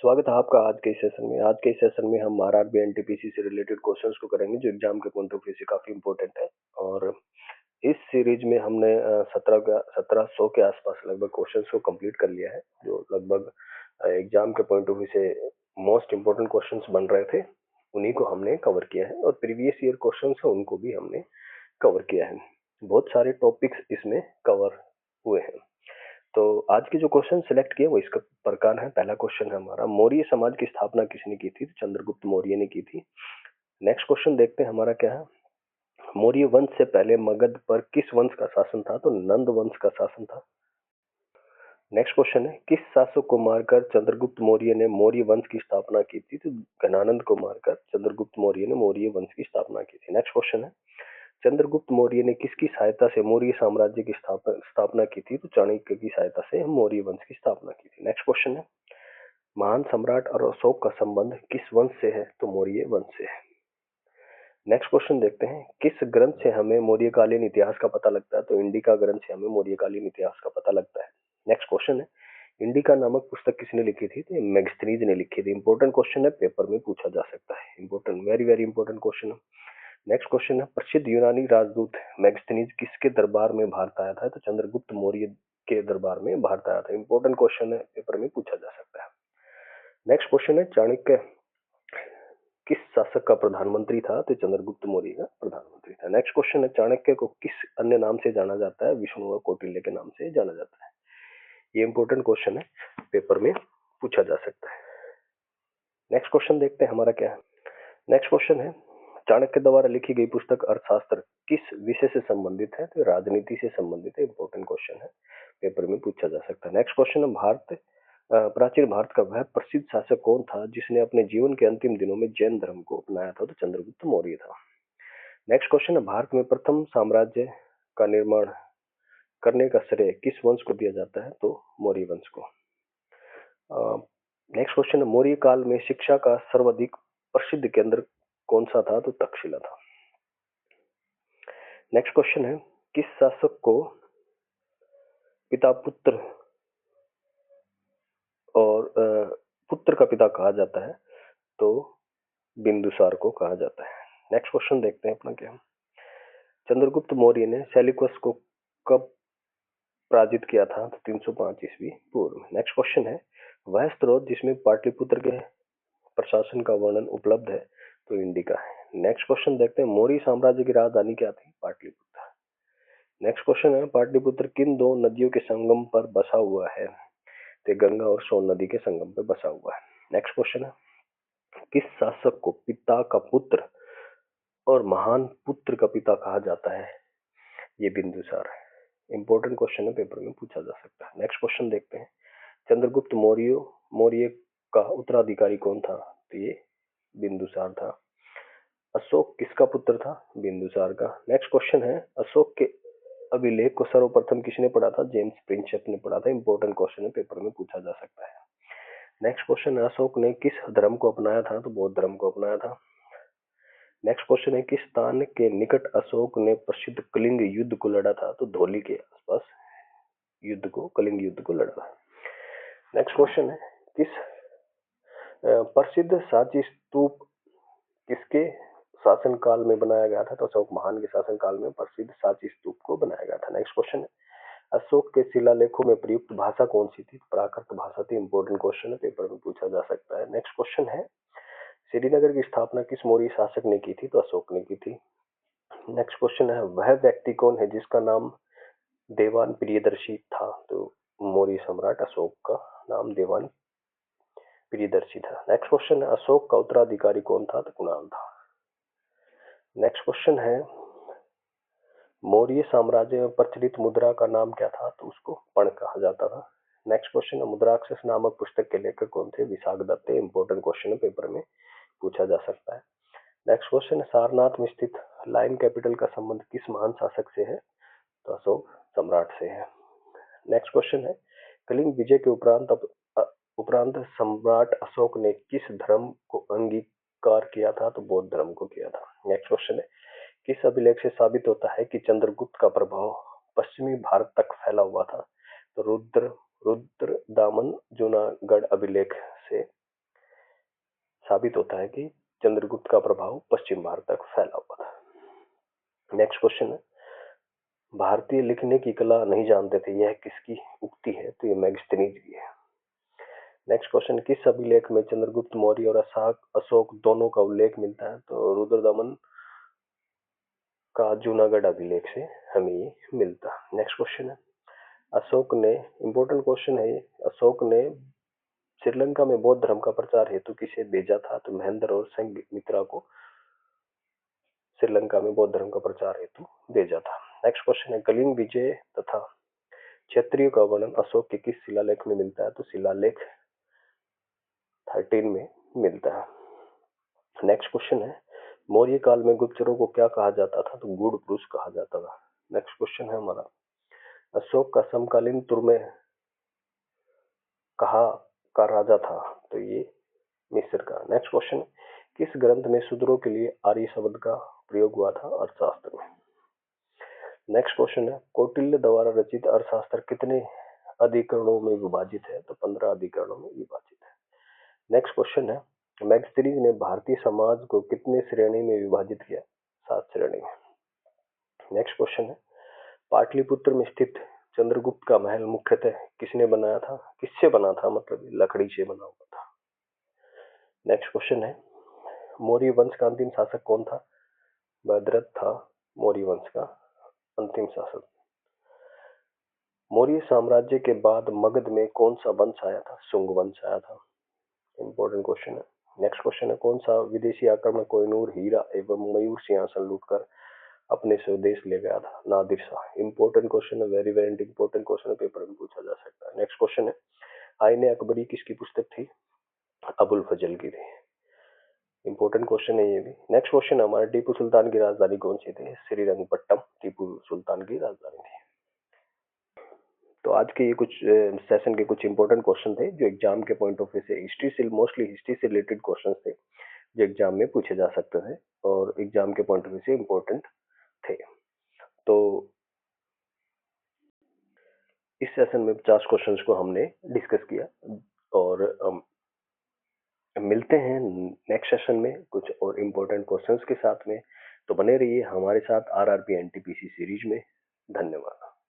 स्वागत है आपका आज के इस सेशन में। आज के इस सेशन में हम आरआरबी एनटीपीसी से रिलेटेड क्वेश्चंस को करेंगे जो एग्जाम के पॉइंट ऑफ व्यू से काफी इंपॉर्टेंट है। और इस सीरीज में हमने 1700 के आसपास लगभग क्वेश्चंस को कंप्लीट कर लिया है, जो लगभग एग्जाम के पॉइंट ऑफ व्यू से मोस्ट इंपॉर्टेंट क्वेश्चंस बन रहे थे। उन्हीं को हमने कवर किया है और प्रीवियस ईयर क्वेश्चंस है उनको भी हमने कवर किया है। बहुत सारे टॉपिक्स इसमें कवर हुए हैं। तो आज के जो क्वेश्चन सिलेक्ट किए वो इस प्रकार है। पहला क्वेश्चन है हमारा, मौर्य समाज की स्थापना किसने की थी? तो चंद्रगुप्त मौर्य ने की थी। नेक्स्ट क्वेश्चन देखते हैं हमारा क्या है। मौर्य वंश से पहले मगध पर किस वंश का शासन था? तो नंद वंश का शासन था। नेक्स्ट क्वेश्चन है, किस शासक को मारकर चंद्रगुप्त मौर्य ने मौर्य वंश की स्थापना की थी? तो घनानंद को मारकर चंद्रगुप्त मौर्य ने मौर्य वंश की स्थापना की थी। नेक्स्ट क्वेश्चन है, चंद्रगुप्त मौर्य ने किसकी सहायता से मौर्य साम्राज्य की स्थापना की थी? तो चाणक्य की सहायता से मौर्य वंश की स्थापना की थी। नेक्स्ट क्वेश्चन है, महान सम्राट और अशोक का संबंध किस वंश से है? तो मौर्य वंश से है। नेक्स्ट क्वेश्चन देखते हैं, किस ग्रंथ से हमें मौर्यकालीन इतिहास का पता लगता है? तो इंडिका ग्रंथ से हमें मौर्यकालीन इतिहास का पता लगता है। नेक्स्ट क्वेश्चन है, इंडिका नामक पुस्तक किसने लिखी थी? तो मैगस्थनीज ने लिखी थी। इंपॉर्टेंट क्वेश्चन है, पेपर में पूछा जा सकता है। Important, very very important question है। नेक्स्ट क्वेश्चन है, प्रसिद्ध यूनानी राजदूत मैगस्थनीज किसके दरबार में भारत आया था? तो चंद्रगुप्त मौर्य के दरबार में भारत आया था। इंपॉर्टेंट क्वेश्चन है, पेपर में पूछा जा सकता है। नेक्स्ट क्वेश्चन है, चाणक्य किस शासक का प्रधानमंत्री था? तो चंद्रगुप्त मौर्य का प्रधानमंत्री था। नेक्स्ट क्वेश्चन है, चाणक्य को किस अन्य नाम से जाना जाता है? विष्णु व कौटिल्य के नाम से जाना जाता है। ये इंपॉर्टेंट क्वेश्चन है, पेपर में पूछा जा सकता है। नेक्स्ट क्वेश्चन देखते हैं हमारा क्या है। नेक्स्ट क्वेश्चन है, चाणक्य द्वारा लिखी गई पुस्तक अर्थशास्त्र किस विषय से संबंधित है? तो राजनीति से संबंधित है। इंपॉर्टेंट क्वेश्चन है, पेपर में पूछा जा सकता है। नेक्स्ट क्वेश्चन है, प्राचीन भारत का वह प्रसिद्ध शासक कौन था जिसने अपने जीवन के अंतिम दिनों में जैन धर्म को अपनाया था? तो चंद्रगुप्त मौर्य था। नेक्स्ट क्वेश्चन है, भारत में प्रथम साम्राज्य का निर्माण करने का श्रेय किस वंश को दिया जाता है? तो मौर्य वंश को। नेक्स्ट क्वेश्चन है, मौर्य काल में शिक्षा का सर्वाधिक प्रसिद्ध केंद्र कौन सा था? तो तक्षशिला था। नेक्स्ट क्वेश्चन है, किस शासक को पिता पुत्र और पुत्र का पिता कहा जाता है? तो बिंदुसार को कहा जाता है। नेक्स्ट क्वेश्चन देखते हैं अपना क्या। चंद्रगुप्त मौर्य ने सेल्यूकस को कब पराजित किया था? तो 305 ईस्वी पूर्व में। नेक्स्ट क्वेश्चन है, वह स्रोत जिसमें पाटलिपुत्र के प्रशासन का वर्णन उपलब्ध है? तो इंडिका है। नेक्स्ट क्वेश्चन देखते हैं, मौर्य साम्राज्य की राजधानी क्या थी? पाटलिपुत्र। नेक्स्ट क्वेश्चन है, पाटलिपुत्र किन दो नदियों के संगम पर बसा हुआ है? तो गंगा और सोन नदी के संगम पर बसा हुआ है। नेक्स्ट क्वेश्चन है, किस शासक को पिता का पुत्र और महान पुत्र का पिता कहा जाता है? ये बिंदुसार है। इंपॉर्टेंट क्वेश्चन है, पेपर में पूछा जा सकता है। नेक्स्ट क्वेश्चन देखते हैं, चंद्रगुप्त मौर्य मौर्य का उत्तराधिकारी कौन था? तो ये बिंदुसार था। अशोक किसका पुत्र था? बिंदुसार का। नेक्स्ट क्वेश्चन है, अशोक के अभिलेख को सर्वप्रथम किसने पढ़ा था? जेम्स प्रिंसेप ने पढ़ा था। इंपॉर्टेंट क्वेश्चन है, पेपर में पूछा जा सकता है। नेक्स्ट क्वेश्चन है, अशोक ने किस धर्म को अपनाया था? तो बौद्ध धर्म को अपनाया था। नेक्स्ट क्वेश्चन है, किस स्थान के निकट अशोक ने प्रसिद्ध कलिंग युद्ध को लड़ा था? तो धौली के आसपास कलिंग युद्ध को लड़ा था। नेक्स्ट क्वेश्चन है, किस प्रसिद्ध सांची स्तूप किसके शासन काल में बनाया गया था? तो अशोक महान के शासन काल में प्रसिद्ध सांची स्तूप को बनाया गया था। नेक्स्ट क्वेश्चन है, अशोक के शिलालेखों में प्रयुक्त भाषा कौन सी थी? प्राकृत भाषा थी। इंपॉर्टेंट क्वेश्चन है, पेपर में पूछा जा सकता है। नेक्स्ट क्वेश्चन है, श्रीनगर की स्थापना किस मौर्य शासक ने की थी? तो अशोक ने की थी। नेक्स्ट क्वेश्चन है, वह व्यक्ति कौन है जिसका नाम देवान प्रियदर्शी था? तो मौर्य सम्राट अशोक का नाम देवान प्रियदर्शी था। नेक्स्ट क्वेश्चन है, अशोक का उत्तराधिकारी कौन था? तो कुणाल था। नेक्स्ट क्वेश्चन है, मौर्य साम्राज्य में प्रचलित मुद्रा का नाम क्या था? तो उसको पण कहा जाता था। नेक्स्ट क्वेश्चन है, मुद्राक्षस नामक पुस्तक के लेखक कौन थे? विशाखदत्त। इंपॉर्टेंट क्वेश्चन है, पेपर में पूछा जा सकता है। नेक्स्ट क्वेश्चन है, सारनाथ में स्थित लाइन कैपिटल का संबंध किस महान शासक से है? तो अशोक सम्राट से है। नेक्स्ट क्वेश्चन है, कलिंग विजय के उपरांत सम्राट अशोक ने किस धर्म को अंगीकार किया था? तो बौद्ध धर्म को किया था। नेक्स्ट क्वेश्चन है, किस अभिलेख से साबित होता है कि चंद्रगुप्त का प्रभाव पश्चिमी भारत तक फैला हुआ था? तो रुद्र दामन जूनागढ़ अभिलेख से साबित होता है कि चंद्रगुप्त का प्रभाव पश्चिम भारत तक फैला हुआ था। नेक्स्ट क्वेश्चन है, भारतीय लिखने की कला नहीं जानते थे, यह किसकी उक्ति है? तो ये मैगस्थनीज की है। नेक्स्ट क्वेश्चन, किस अभिलेख में चंद्रगुप्त मौर्य और अशोक दोनों का उल्लेख मिलता है? तो रुद्रदमन का जूनागढ़ अभिलेख से हमें ये मिलता है। नेक्स्ट क्वेश्चन है, अशोक ने, इंपॉर्टेंट क्वेश्चन है ये, अशोक ने श्रीलंका में बौद्ध धर्म का प्रचार हेतु किसे भेजा था? तो महेंद्र और संघमित्रा को श्रीलंका में बौद्ध धर्म का प्रचार हेतु भेजा था। नेक्स्ट क्वेश्चन है, कलिंग विजय तथा क्षत्रिय का वर्णन अशोक के किस शिलालेख में मिलता है? तो शिलालेख 13 में मिलता है। नेक्स्ट क्वेश्चन है, मौर्य काल में गुप्तचरों को क्या कहा जाता था? तो गूढ़ पुरुष कहा जाता था। नेक्स्ट क्वेश्चन है हमारा, अशोक का समकालीन तुर्मे कहा का राजा था? तो ये मिस्र का। नेक्स्ट क्वेश्चन, किस ग्रंथ में शूद्रों के लिए आर्य शब्द का प्रयोग हुआ था? अर्थशास्त्र में। नेक्स्ट क्वेश्चन है, कौटिल्य द्वारा रचित अर्थशास्त्र कितने अधिकरणों में विभाजित है? तो 15 अधिकरणों में विभाजित है। नेक्स्ट क्वेश्चन है, मैगस्थनीज ने भारतीय समाज को कितने श्रेणी में विभाजित किया? 7 श्रेणी में। नेक्स्ट क्वेश्चन है, पाटलिपुत्र में स्थित चंद्रगुप्त का महल मुख्यतः किसने बनाया था? किससे बना था, मतलब लकड़ी से बना हुआ था। नेक्स्ट क्वेश्चन है, मौर्य वंश का अंतिम शासक कौन था? भद्रथ था मौर्य वंश का अंतिम शासक। मौर्य साम्राज्य के बाद मगध में कौन सा वंश आया था? शुंग वंश आया था। इंपॉर्टेंट क्वेश्चन है। नेक्स्ट क्वेश्चन है, कौन सा विदेशी आक्रमण कोहिनूर हीरा एवं मयूर सिंहासन लूटकर अपने स्वदेश ले गया था? नादिर शाह। इंपॉर्टेंट क्वेश्चन है, वेरी वेरी इंपॉर्टेंट क्वेश्चन है, पेपर में पूछा जा सकता है। नेक्स्ट क्वेश्चन है, आईने अकबरी किसकी पुस्तक थी? अबुल फजल की थी। इंपॉर्टेंट क्वेश्चन है ये भी। नेक्स्ट क्वेश्चन, हमारे टीपू सुल्तान की राजधानी कौन सी थी? श्रीरंगपट्टम टीपू सुल्तान की राजधानी थी। तो आज के ये कुछ सेशन के कुछ इंपॉर्टेंट क्वेश्चन थे जो एग्जाम के पॉइंट ऑफ व्यू से हिस्ट्री से, मोस्टली हिस्ट्री से रिलेटेड क्वेश्चन थे जो एग्जाम में पूछे जा सकते थे और एग्जाम के पॉइंट ऑफ व्यू से इंपॉर्टेंट थे। तो इस सेशन में 50 क्वेश्चंस को हमने डिस्कस किया और मिलते हैं नेक्स्ट सेशन में कुछ और इंपॉर्टेंट क्वेश्चंस के साथ में। तो बने रहिए हमारे साथ आरआरबी एनटीपीसी सीरीज में। धन्यवाद।